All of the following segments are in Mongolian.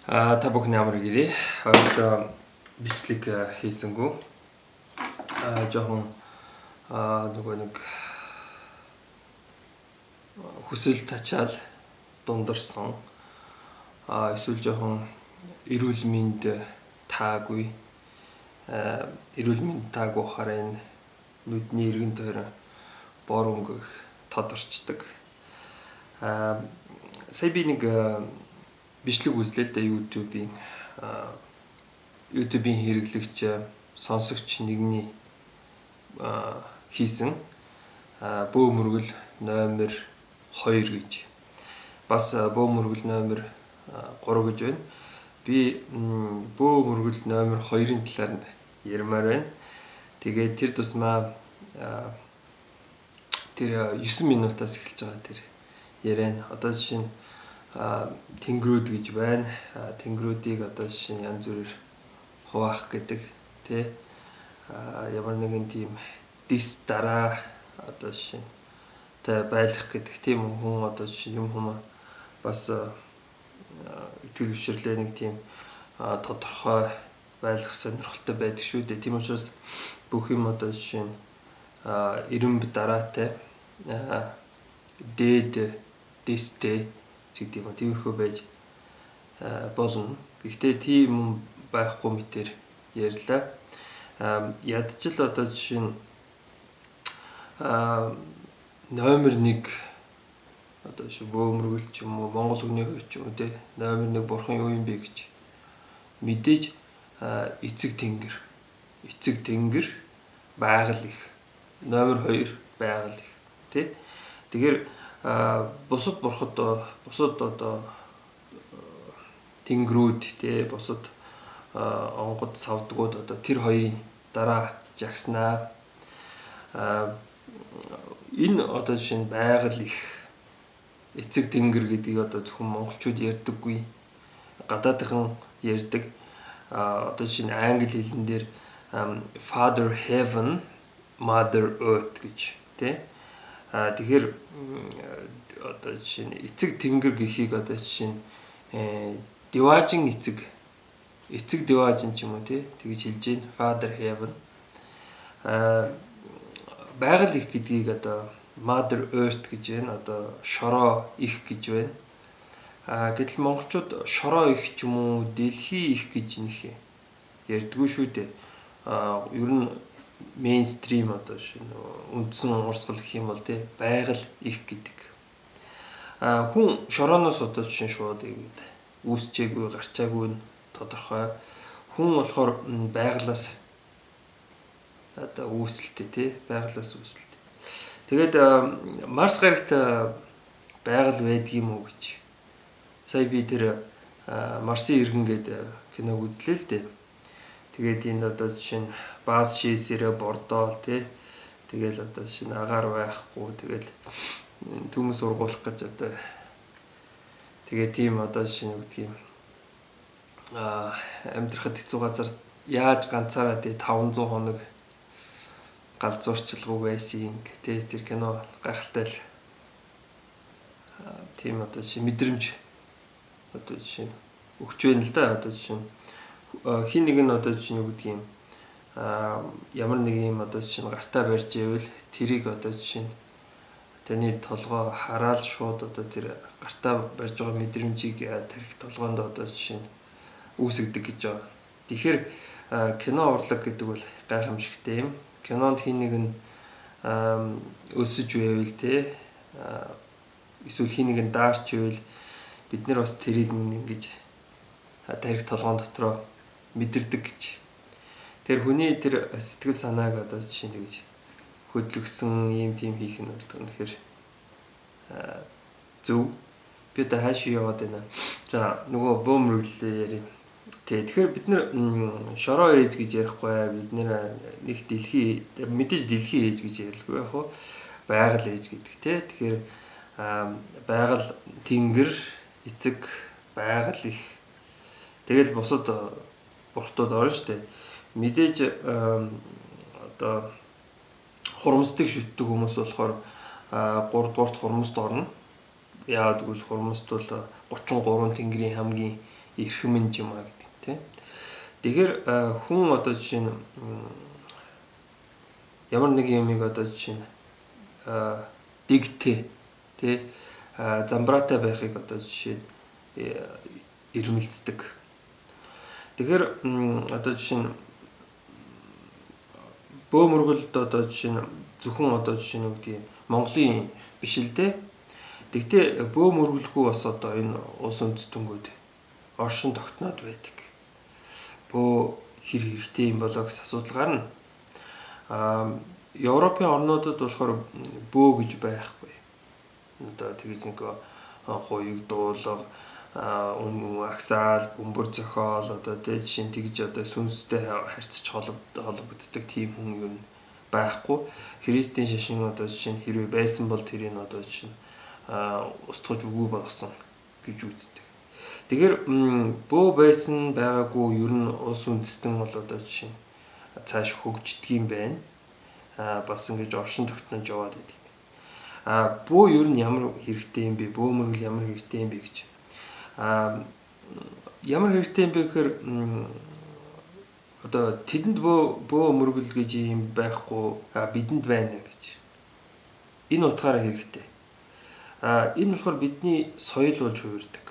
Та бүхэн ямар гэрээ? Одоо бичлэг хийсэнгүү. Жохон нөгөө нэг хүсэл тачаал дундарсан. Эсвэл жохон эрүүл мэнд таагүй. Эрүүл мэнд таагүй хараа энэ нүдний эргэн тойрон бор өнгө тодорчдөг. Сая би нэг бичлэг үзлээ л да YouTube-ийн хэрэглэгч сонсогч нэгний хийсэн бөө мөргөл номер 2 гэж. Бас бөө мөргөл номер 3 гэж байна. Би бөө мөргөл номер 2-ын талаар ярмаар байна. Тэгээд тэр тусмаа тэр 9 минутаас эхэлж байгаа тэр яриа. Одоо жишээ нь тэнгэрүүд гэж байна. Тэнгэрүүдийг одоо жишээ нь янз бүрээр хуваах гэдэг тий. Ямар нэгэн тийм дис дараа одоо жишээ нь тэ байлгах гэдэг тийм хүн одоо жишээ юм хүмүүс бас итгэл бишрлээ нэг тийм тодорхой байлгах сонирхолтой байдаг шүү дээ. Тийм учраас бүх юм одоо жишээ нь эренб дараатай дээд дистэй гэдэг юм. Тиймэрхүү байж болно. Гэхдээ тийм байхгүй мэтэр ярьлаа. Ядчил одоо жишээ нь номер 1 одоо жишээ бөөмөргөл ч юм уу Монгол үгний хувьд ч юм уу те номер 1 бурхан юу юм бэ гэж мэдээж эцэг тэнгэр байгаль их номер 2 байгаль их тий. Тэгэхээр бусад бурхад бусад одоо тэнгэрүүд тий бусад онгод савдгууд одоо тэр хоёрын дараа жагснаа. Энэ одоо жишээ нь байгаль их эцэг тэнгэр гэдгийг одоо зөвхөн монголчууд ярьдаггүй. Гадаадхан ярьдаг. Одоо жишээ нь англи хэлэн дээр Father Heaven, Mother Earth гэж тий. Тэгэхээр одоо жишээ нь эцэг тэнгэр гэхийг одоо жишээ нь диваажин эцэг диваажин ч юм уу тий тэгж хэлж байна. Father Heaven. Байгаль их гэдгийг одоо Mother Earth гэж байна. Одоо шороо их гэж байна. Гэтэл монголчууд шороо их ч юм уу дэлхий их гэж нэг ярьдгүй шүү дээ. Ер нь мейнстрим одоо шинэ үндсэн урсгал гэх юм бол тий байгаль их гэдэг. Хүн шорооноос одоо жишээ шууд игээд үүсчээгүй гарчаагүй нь тодорхой. Хүн болохоор байгалаас одоо үүсэлтэй тий байгалаас үүсэлтэй. Тэгээд Марс гарагт байгаль байдгийм үү гэж. Сая би тэр Марсын иргэн гэдэг киног үзлээ л дээ. Тэгээд энэ одоо жишээ нь баас шээсээрээ бордоол тий. Тэгэл одоо жишээ нь агаар байхгүй. Тэгэл төмөс ургуулах гэж одоо тэгээ тийм одоо жишээ нь үгдгийг амьдрахад хэцүү газар яаж ганцаараа тий 500 хоног галзуурчлалгүй байсан тий тэр кино гайхалтай л тийм одоо жишээ мэдрэмж одоо жишээ өгч байна л да. Одоо жишээ хин нэг нь одоо жишээ үгдгийг ямар нэг юм одоо жишээ гартаа барьж ивэл тэрийг одоо жишээ таны толгой хараад шууд одоо тэр гартаа барьж байгаа мэдрэмжийг тарих толгоонд одоо жишээ үүсгдэг гэж байгаа. Тэгэхээр кино урлаг гэдэг бол гайхамшигтай юм. Кинонд хин нэг нь өсөж байвал те эсвэл хин нэг нь даарч байвал бид нар бас тэрийг ингэж тарих толгоон дотроо мэдэрдэг гэж. Тэр хүний тэр сэтгэл санааг одоо жишээ нь гэж хөдөлгсөн ийм тийм хийх нь бол үнэхээр зөв. Би одоо хаашаа яваад байна. За нөгөө бөөмрөглөө яри. Тэгэхээр бид нар шороо ээж гэж ярихгүй бид нэр нэг дэлхий мэдээж дэлхий ээж гэж ярилгүй яг хуу байгаль ээж гэдэг те. Тэгэхээр байгаль тэнгэр эцэг байгаль их тэгэл бусад бурхтууд орно штэ. Мэдээж одоо хурамсдаг шүтдэг хүмүүс болохоор 3 дугаарт хурамсд орно. Яагаад гэвэл хурамсд бол 33 тэнгэрийн хамгийн эрхэм юм а гэдэг тийм. Тэгэхээр хүн одоо жишээ нь ямар нэг юмыг одоо жишээ нь дигтэй тий замбраатай байхыг одоо жишээ ирмэлцдэг. Тэгэхээр одоо жишээ нь бөө мөргөлд одоо жишээ нь зөвхөн одоо жишээ нь үгдгийг Монголын биш л дээ. Тэгтээ бөө мөргөлгүй бас одоо энэ улс үндэстнгүүд оршин тогтноод байдаг. Бөө хэрэгтэй юм болоо гэсэн асуудал гарна. Европын орнуудад болохоор бөө гэж байхгүй. Одоо тэгж нэг хуйг дуулга, агсаал, бөмбөр зохиол одоо тэ жишээ нь тэгж одоо сүнстэй харьцаж холбогддог тийм хүн юу байхгүй. Христийн шашин одоо жишээ нь хэрвээ байсан бол тэрийг одоо жишээ нь устгаж үгүй болгосон гэж үздэг. Тэгэхээр бөө байсан байгаагүй ер нь улс үндэстэн бол одоо жишээ нь цааш хөгждөг юм байна. Бас ингэж оршин тогтнож яваад байдаг. Бөө ер нь ямар хэрэгтэй юм бэ? Бөө мөргөл ямар хэрэгтэй юм бэ гэж. Ямар хэрэгтэй юм бэ гэхээр одоо тэдэнд бөө мөргөл гэж юм байхгүй бидэнд байна гэж. Энэ утгаараа хэрэгтэй. Энэ болохоор бидний соёл болж хувирдаг.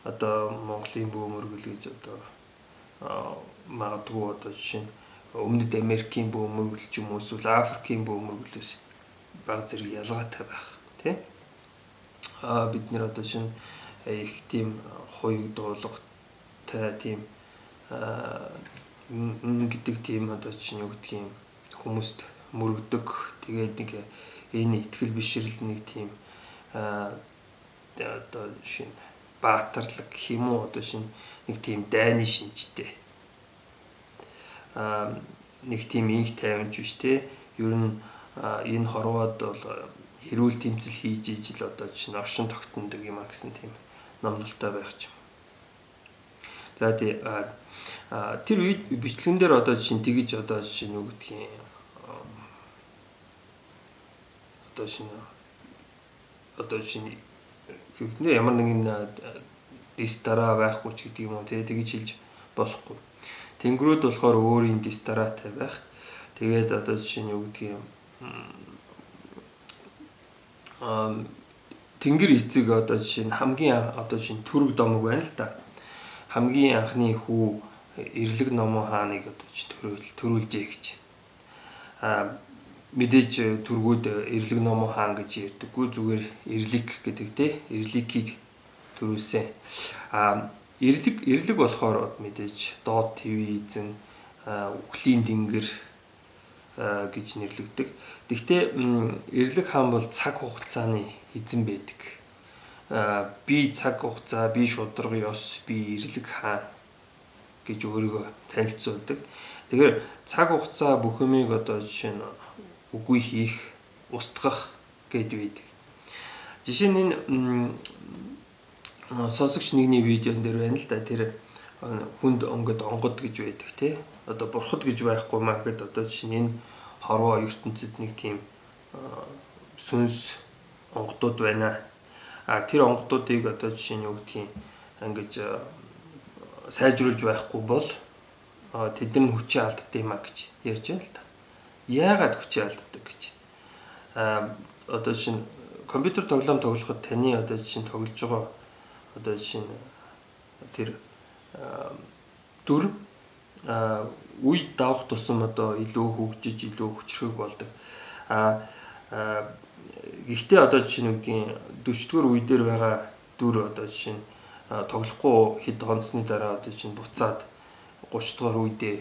Одоо Монголын бөө мөргөл гэж одоо магадгүй одоо жишээ нь Өмнөд Америкийн бөө мөргөл ч юм уу эсвэл Африкийн бөө мөргөлөөс баг зэрэг ялгаатай байх тийм. Бид нэр одоо жишээ нь их тийм хуйг дуулгатай тийм гэдэг тийм одоо жишээ нь юу гэдгийг хүмүүст мөрөгдөг. Тэгээд нэг энэ итгэл бишрэл нэг тийм одоо жишээ нь баатарлаг гэх юм уу одоо жишээ нь нэг тийм дайны шинжтэй нэг тийм инх тайванч биш те. Ер нь энэ хорвоод бол хэрүүл тэмцэл хийж ижил одоо жишээ нь оршин тогтнодог юм а гэсэн тийм номлолтой байх юм. За тэр үед бичлэгэн дээр одоо жишээ нь тэгж одоо жишээ нь юу гэдгийг одоо жишээ нь хэвнээ ямар нэгэн дистара байхгүй ч гэдэг юм уу те тэгж хэлж болохгүй. Тэнгэрүүд болохоор өөрийн дистаратай байх. Тэгээд одоо жишээ нь юу гэдгийг Тэнгэр эцэг одоо жишээ нь хамгийн одоо жишээ нь түрэг домог байна л да. Хамгийн анхны хүү Эрлэг Номон хааныг одоо төрүүлжээ гэж. Мэдээж түргүүд Эрлэг Номон хаан гэж ярьдаггүй зүгээр Эрлик гэдэг те. Эрликийг төрүүлсэн. Эрлэг болохоор мэдээж доод твийн эзэн үхлийн тэнгэр гэж нэрлэгдэг. Гэхдээ Эрлэг хаан бол цаг хугацааны эзэн байдаг. Би цаг хугацаа, би шударга ёс, би Эрлэг хаан гэж өөрийгөө танилцуулдаг. Тэгэхээр цаг хугацаа бүх юмыг одоо жишээ нь үгүй хийх, устгах гэдэг байдаг. Жишээ нь энэ сонсогч нэгний видеон дээр байна л да. Тэр хүнд өнгөд онгод гэж байдаг тий. Одоо бурхад гэж байхгүй маа гэхэд одоо жишээ нь энэ хорвоо ертөнцид нэг тийм сүнс онгодууд байна. Тэр онгодуудыг одоо жишээ нь юу гэдгийг ингэж сайжруулж байхгүй бол тэд нар хүчээ алддаг юм а гэж ярьж байна л да. Яагаад хүчээ алддаг гэж. Одоо жишээ нь компьютер тоглоом тоглоход таны одоо жишээ нь тоглож байгаа одоо жишээ нь тэр дүр үед давах тусам одоо илүү хөгжиж илүү хүчрхэг болдог. Гэхдээ одоо жишээ нь үгийн 40-р үе дээр байгаа дүр одоо жишээ нь тоглохгүй хэд хонцны дараа одоо жишээ нь буцаад 30-р үедээ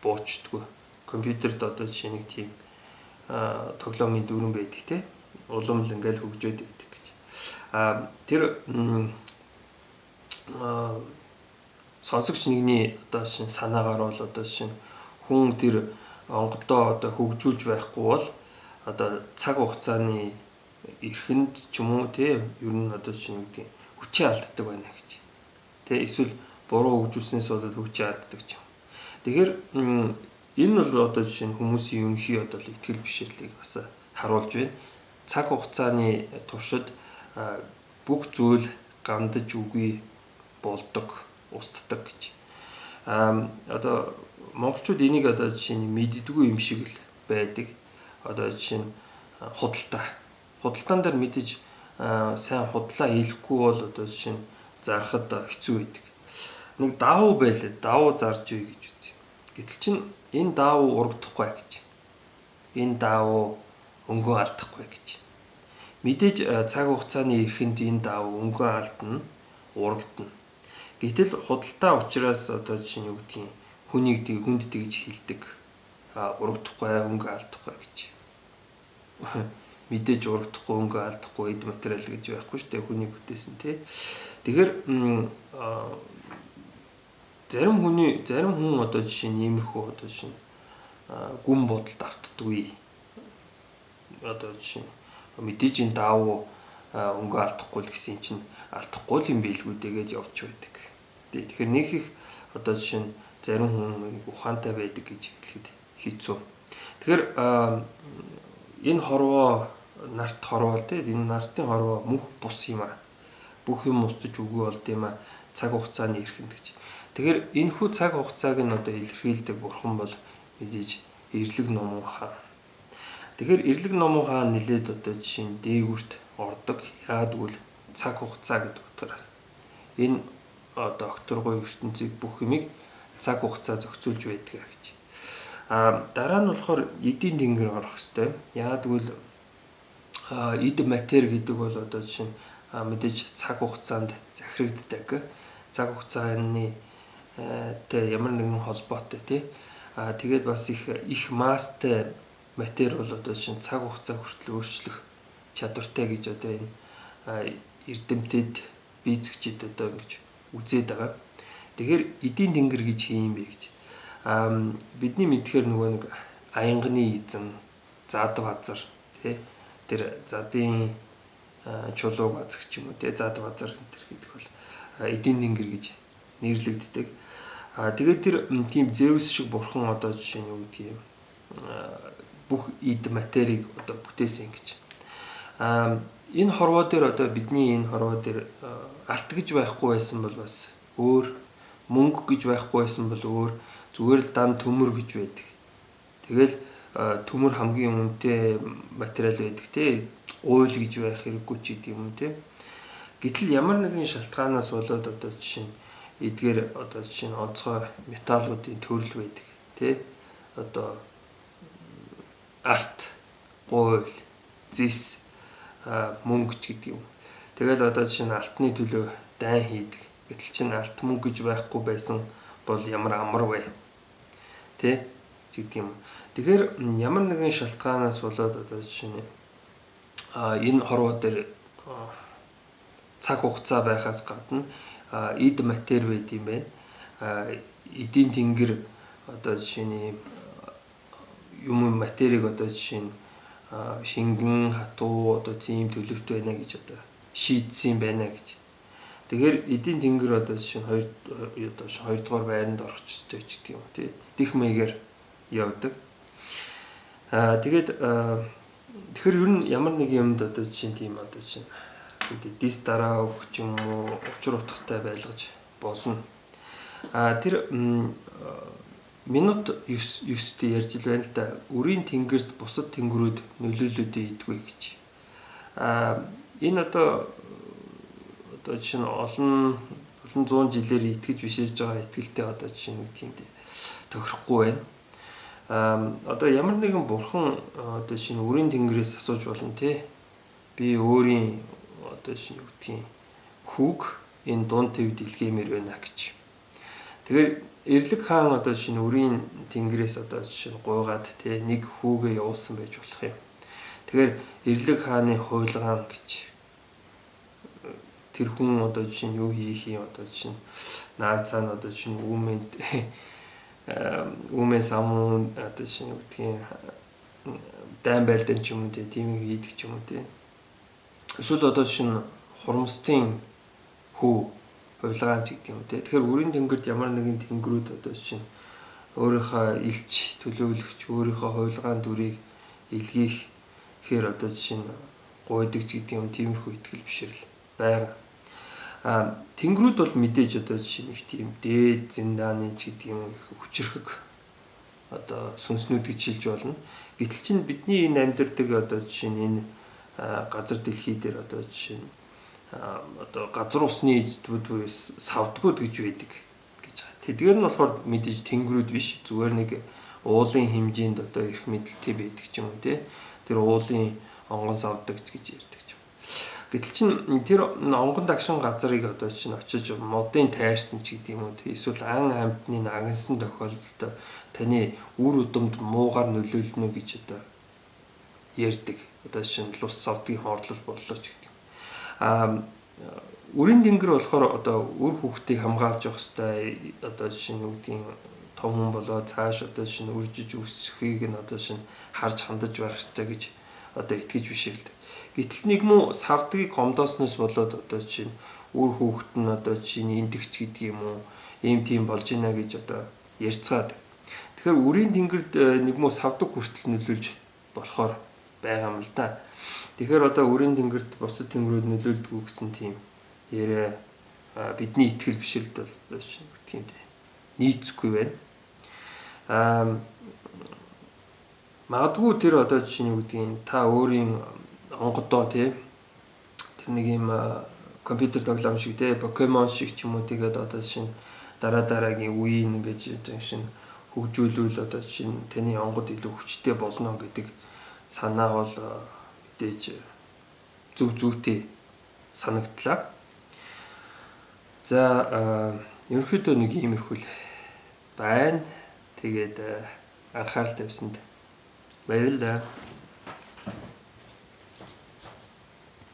буучдаггүй. Компьютерд одоо жишээ нэг тийм тоглоомын дүрэн байдаг те. Улам л ингээл хөгжөөд байдаг гэж. Тэр сонсогч нэгний одоо шин санаагаар бол одоо шин хүн тэр онгодоо одоо хөгжүүлж байхгүй бол одоо цаг хугацааны эрхэнд ч юм уу те ер нь одоо шин гэдэг хүчээ алддаг байна гэж. Тэ эсвэл буруу хөгжүүлснээс болоод хүчээ алддаг ч юм. Тэгэхээр энэ бол одоо жишээ нь хүмүүсийн ерөнхий одоо итгэл бишрлийг бас харуулж байна. Цаг хугацааны туршид бүх зүйл гандаж үгүй болдог, устдаг гэж. Одоо монголчууд энийг одоо жишээ нь мэддэггүй юм шиг л байдаг. Одоо жишээ нь худалдаан дээр мэдээж сайн худлаа хийхгүй бол одоо жишээ нь зарахад хэцүү байдаг. Нэг даавуу байлаа, даавуу зарж үе гэж үзье. Гэтэл чинь энэ даавуу урагдахгүй гэж. Энэ даавуу өнгөө алдахгүй гэж. Мэдээж цаг хугацааны эхэнд энэ даавуу өнгөө алдна, урагдна. Гэтэл худалдаа учраас одоо жишээ нь юу гэдгийг хүнд тэгж хэлдэг. Урагдахгүй, өнгө алдахгүй гэж. Мэдээж урагдахгүй, өнгө алдахгүй эд материал гэж байхгүй шүү дээ, хүний бүтээсэн тий. Тэгэхээр зарим хүн одоо жишээ нь иймэрхүү одоо жишээ нь гүн бодолд автдаггүй. Одоо жишээ нь мэдээж энэ даавуу өнгө алдахгүй л гэсэн юм чинь алдахгүй л юм билгүй дээ гэж явж байдаг. Тэгэхээр нэг их одоо жишээ нь зарим хүн ухаантай байдаг гэж хэлэхэд хэцүү. Тэгэхээр энэ хорвоо нарт хорвоо л дээ. Энэ нартын хорвоо мөнх бус юм аа. Бүх юм устж үгүй болд юм аа. Цаг хугацааны эрхэнд гэж. Тэгэхээр энэхүү цаг хугацааг нь одоо илэрхийлдэг бурхан бол мэдээж эрлэг номон хаан. Тэгэхээр эрлэг номон хаан нэлээд одоо жишээ нь дээгүрт ордог. Яагад гэвэл цаг хугацаа гэдэг утгаараа. Энэ одоо окторгой ертөнцийг бүх юмыг цаг хугацаа зохицуулж байдаг гэж. Дараа нь болохоор эдийн тэнгэр орох хэвээр. Яагад гэвэл эд матер гэдэг бол одоо жишээ нь мэдээж цаг хугацаанд захирагддаг. Цаг хугацааны ямар нэгэн холбоотой тий. Тэгээд бас их масстай матер бол одоо жишээ нь цаг хугацаа хүртэл өөрчлөх чадвартай гэж одоо энэ эрдэмтэд физикчид одоо ингэж үзээд байгаа. Тэгэхээр эдийн тэнгэр гэж юм бэ гэж. Бидний мэдхээр нөгөө нэг аянганы эзэн, зад базар тий. Тэр задын чулууг азгч юм уу тий. Зад базар энэ гэдэг бол эдийн тэнгэр гэж нэрлэгддэг. Тэгээд тэр тийм Зевс шиг бурхан одоо жишээ нь юу гэдэг юм бүх эд материйг одоо бүтээсэн гэж. Энэ хорвоо дээр одоо бидний энэ хорвоо дээр алт гэж байхгүй байсан бол бас өөр, мөнгө гэж байхгүй байсан бол өөр, зүгээр л дан төмөр гэж байдаг. Тэгэл төмөр хамгийн үнэтэй материал байдаг тий. Гуйл гэж байх хэрэггүй ч гэдэг юм тий. Гэтэл ямар нэгэн шалтгаанаас болоод одоо жишээ нь эдгээр одоо жишээ нь онцгой металлуудын төрөл байдаг тий. Одоо алт, гуйл, зис, мөнгө ч гэдэг юм. Тэгэл одоо жишээ нь алтны төлөө дайн хийдэг. Гэтэл чинь алт мөнгө гэж байхгүй байсан бол ямар амар вэ? Тэ гэдэг юм. Тэгэхээр ямар нэгэн шалтгаанаас болоод одоо жишээ нь энэ хорвоо дээр цаг хугацаа байхаас гадна эд матер байд юм байна. Эдийн тэнгэр одоо жишээ нь юм материйг одоо жишээ нь шингэн хатуу одоо тийм төлөвт байна гэж одоо шийдсэн байна гэж. Тэгэхээр эдийн тэнгэр одоо жишээ нь 2 дугаар байранд орох ёстой ч гэдэг юм тий. Дэх маягаар явдаг. Тэгэхээр ер нь ямар нэг юмд одоо жишээ нь тийм одоо жишээ нь дис дараа өгч юм уу учир утгатай байлгаж болно. Тэр минут 9-т ярьж л байна л да. Үрийн тэнгэрт бусад тэнгэрүүд нөлөөлөдөө идэггүй гэж. Энэ одоо жишээ нь олон 100 жилээр итгэж биширж байгаа итгэлтэй одоо жишээ нь тийм тохирохгүй байна. Одоо ямар нэгэн бурхан одоо жишээ нь үрийн тэнгэрээс асууж болно тий. Би өөрийн одоо жишээ нь юу гэдгийг хүүг энэ дунд төв дэлгэмээр байна гэж. Тэгэхээр эрлэг хаан одоо жишээ нь үрийн тэнгэрээс одоо жишээ нь гуйгаад тий нэг хүүгээ явуулсан байж болох юм. Тэгэхээр эрлэг хааны хуйлгаан гэж тэр хүн одоо жишээ нь юу хийх юм одоо жишээ нь наацаа нь одоо жишээ нь үүмээ самун одоо жишээ нь юу гэдгийг дайн байлдан ч юм уу тийм хийдэг ч юм уу тий. Эсвэл одоо жишээ нь хурамстын хүү хуйлгаан ч гэдэг юм тий. Тэгэхээр үрийн тэнгэрт ямар нэгэн тэнгэрүүд одоо жишээ нь өөрийнхөө илч төлөөлөгч өөрийнхөө хуйлгаан дүрийг илгээхээр одоо жишээ нь гуйдаг ч гэдэг юм тиймэрхүү итгэл бишрэл байгаа. Тэнгэрүүд бол мэдээж одоо жишээ нэг тийм дээд зиндааны ч гэдэг юм хүчрхэг одоо сүнснүүд гэж хэлж болно. Гэтэл чинь бидний энэ амьдардаг одоо жишээ нь энэ газар дэлхий дээр одоо жишээ нь одоо газар усны эздүүд буюу савдгууд гэж байдаг гэж байгаа. Тэдгээр нь болохоор мэдээж тэнгэрүүд биш. Зүгээр нэг уулын хэмжээнд одоо их мэдлэлтэй байдаг ч юм уу тий. Тэр уулын онгон савдаг гэж ярьдаг ч юм. Гэтэл чинь тэр онгон дагшин газрыг одоо чинь очиж модын тайрсан ч гэдэг юм уу тий. Эсвэл ан амьтны нагнасан тохиолдолд таны үр удамд муугаар нөлөөлнө гэж одоо ярьдаг. Одоо жишээ нь лус савдгийн хордлол боллоо ч гэдэг. Үрийн тэнгэр болохоор одоо үр хүүхдийг хамгаалж явах хэрэгтэй. Одоо жишээ нь үгдийн том хүн болоо цааш одоо жишээ нь үржиж өсөхийг нь одоо жишээ нь харж хандаж байх хэрэгтэй гэж одоо итгэж бишээлдэг. Гэтэл нэг муу савдгийг гомдоосноос болоод одоо жишээ нь үр хүүхэд нь одоо жишээ нь эндэгч гэдэг юм уу ийм тийм болж ийна гэж одоо ярьцгаад. Тэгэхээр үрийн тэнгэрд нэг муу савдаг хүртэл нөлөөлж болохоор байгаа юм л да. Тэгэхээр одоо үрийн тэнгэрд бусад тэнгэрүүд нөлөөлдгүү гэсэн тийм яриа бидний итгэл бишрэлд бол тийм нийцэхгүй байна. Магадгүй тэр одоо жишээ нь юу гэдгийг та өөрийн онгодоо тий тэр нэг юм компьютер тоглоом шиг тий Pokemon шиг ч юм уу тэгээд одоо жишээ нь дараагийн үеийн ингэж жишээ нь хөгжүүлвэл одоо жишээ нь таны онгод илүү хүчтэй болно гэдэг санаа бол мэдээж зүйтэй санагдлаа. За ерөнхийдөө нэг иймэрхүү байна. Тэгээд анхаарал тавьсанд баярлалаа.